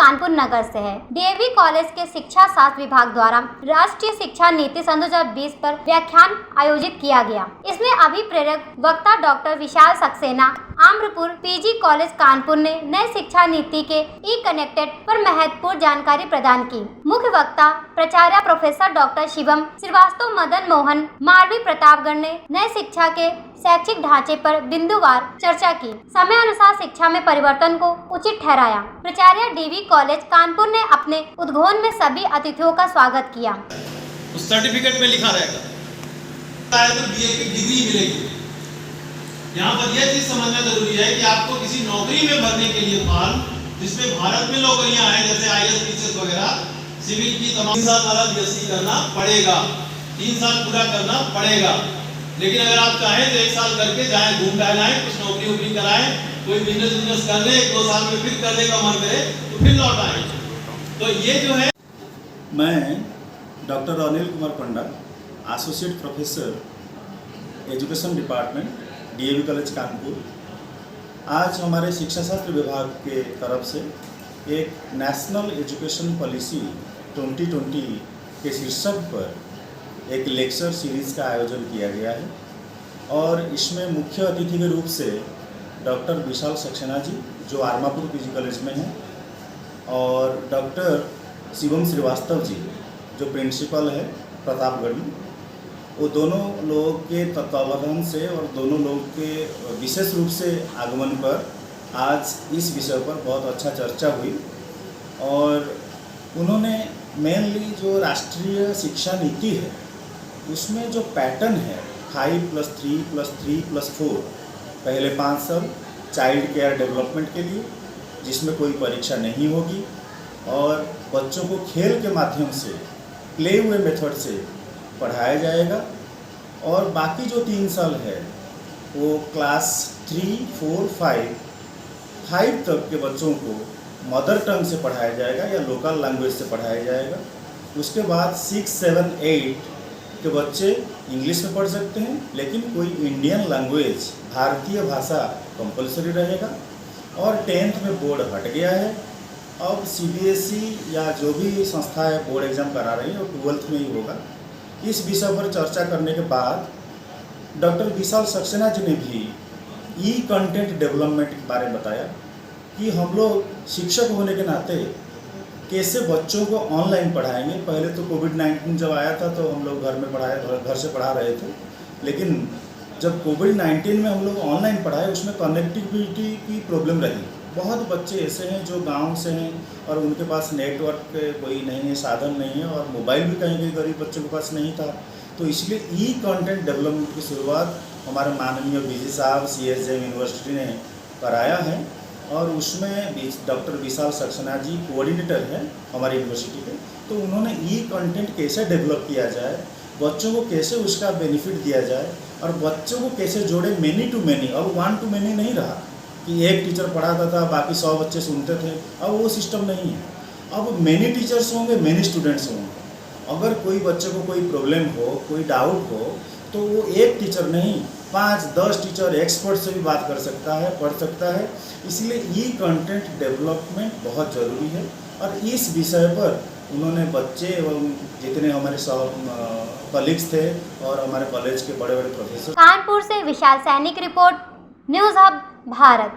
कानपुर नगर से है। DAV college के शिक्षा शास्त्र विभाग द्वारा राष्ट्रीय शिक्षा नीति सन 2020 पर व्याख्यान आयोजित किया गया। इसमें अभिप्रेरक वक्ता डॉक्टर विशाल सक्सेना आम्रपुर पीजी कॉलेज कानपुर ने नए शिक्षा नीति के ई कनेक्टेड पर महत्वपूर्ण जानकारी प्रदान की। मुख्य वक्ता प्राचार्य प्रोफेसर डॉक्टर शिवम श्रीवास्तव मदन मोहन मालवी प्रतापगढ़ ने नए शिक्षा के शैक्षिक ढांचे पर बिंदुवार चर्चा की। समय अनुसार शिक्षा में परिवर्तन को उचित ठहराया। प्राचार्य डीवी कॉलेज कानपुर ने अपने उद्घोषण में सभी अतिथियों का स्वागत किया। उस सर्टिफिकेट में लिखा रहेगा बीए की डिग्री मिलेगी। यहाँ पर यह चीज समझना जरूरी है कि आपको किसी नौकरी में भरने के लिए फॉर्म, जिसमें भारत में नौकरियां हैं जैसे आईएएस पीसीएस वगैरह, सिविल की तमाम 3 साल वाला बीएससी करना पड़ेगा, 3 साल पूरा करना पड़ेगा। लेकिन अगर आप चाहें तो 1 साल करके जाएं, घूम टहलाएं, कुछ नौकरी वोकरी कराएं, कोई बिजनेस कर ले, 2 साल में फिर करने का मन करे तो फिर लौट आए। तो ये जो है, मैं doctor Anil Kumar Panda, associate professor education department DAV college Kanpur, आज हमारे शिक्षा शास्त्र विभाग के तरफ से एक नेशनल एजुकेशन पॉलिसी 2020 के शीर्षक पर एक लेक्चर सीरीज़ का आयोजन किया गया है और इसमें मुख्य अतिथि के रूप से डॉक्टर विशाल सक्सेना जी जो आरमापुर पीजी कॉलेज में हैं और डॉक्टर शिवम श्रीवास्तव जी जो प्रिंसिपल है प्रतापगढ़ में, वो दोनों लोगों के तत्वावधान से और दोनों लोगों के विशेष रूप से आगमन पर आज इस विषय पर बहुत अच्छा चर्चा हुई और उन्होंने मेनली जो राष्ट्रीय शिक्षा नीति है उसमें जो पैटर्न है 5+3+3+4 पहले 5 साल चाइल्ड केयर डेवलपमेंट के लिए जिसमें कोई परीक्षा नहीं होगी और बच्चों को खेल के माध्यम से प्ले हुए मेथड से पढ़ाया जाएगा और बाकी जो 3 साल है वो क्लास 3, 4, 5 तक के बच्चों को मदर टंग से पढ़ाया जाएगा या लोकल लैंग्वेज से पढ़ाया जाएगा। उसके बाद 6, 7, 8 के बच्चे इंग्लिश में पढ़ सकते हैं लेकिन कोई इंडियन लैंग्वेज भारतीय भाषा कंपलसरी रहेगा और 10th में बोर्ड हट गया है। अब सीबीएसई या जो भी संस्था है बोर्ड एग्ज़ाम करा रही है और 12th में ही होगा। इस विषय पर चर्चा करने के बाद डॉक्टर विशाल सक्सेना जी ने भी ई कंटेंट डेवलपमेंट के बारे में बताया कि हम लोग शिक्षक होने के नाते कैसे बच्चों को ऑनलाइन पढ़ाएंगे। पहले तो कोविड-19 जब आया था तो हम लोग घर से पढ़ा रहे थे, लेकिन जब कोविड-19 में हम लोग ऑनलाइन पढ़ाए उसमें कनेक्टिविटी की प्रॉब्लम रही। बहुत बच्चे ऐसे हैं जो गांव से हैं और उनके पास नेटवर्क कोई नहीं है, साधन नहीं है और मोबाइल भी कहीं गरीब बच्चों के पास नहीं था। तो इसलिए ई कंटेंट डेवलपमेंट की शुरुआत हमारे माननीय बीजी साहब CSJM यूनिवर्सिटी ने कराया है और उसमें डॉक्टर विशाल सक्सेना जी कोऑर्डिनेटर हैं हमारी यूनिवर्सिटी के। तो उन्होंने ई कंटेंट कैसे डेवलप किया जाए, बच्चों को कैसे उसका बेनिफिट दिया जाए और बच्चों को कैसे जोड़े मैनी टू मैनी। अब 1 to many नहीं रहा कि एक टीचर पढ़ाता था बाकी 100 बच्चे सुनते थे, अब वो सिस्टम नहीं है। अब मैनी टीचर्स होंगे, मैनी स्टूडेंट्स होंगे। अगर कोई बच्चे को कोई प्रॉब्लम हो, कोई डाउट हो तो वो एक टीचर नहीं 5-10 टीचर एक्सपर्ट से भी बात कर सकता है, पढ़ सकता है। इसलिए ई कंटेंट डेवलपमेंट बहुत ज़रूरी है और इस विषय पर उन्होंने बच्चे एवं जितने हमारे कलीग्स थे और हमारे कॉलेज के बड़े बड़े प्रोफेसर। कानपुर से विशाल सैनिक रिपोर्ट, न्यूज़ हब भारत।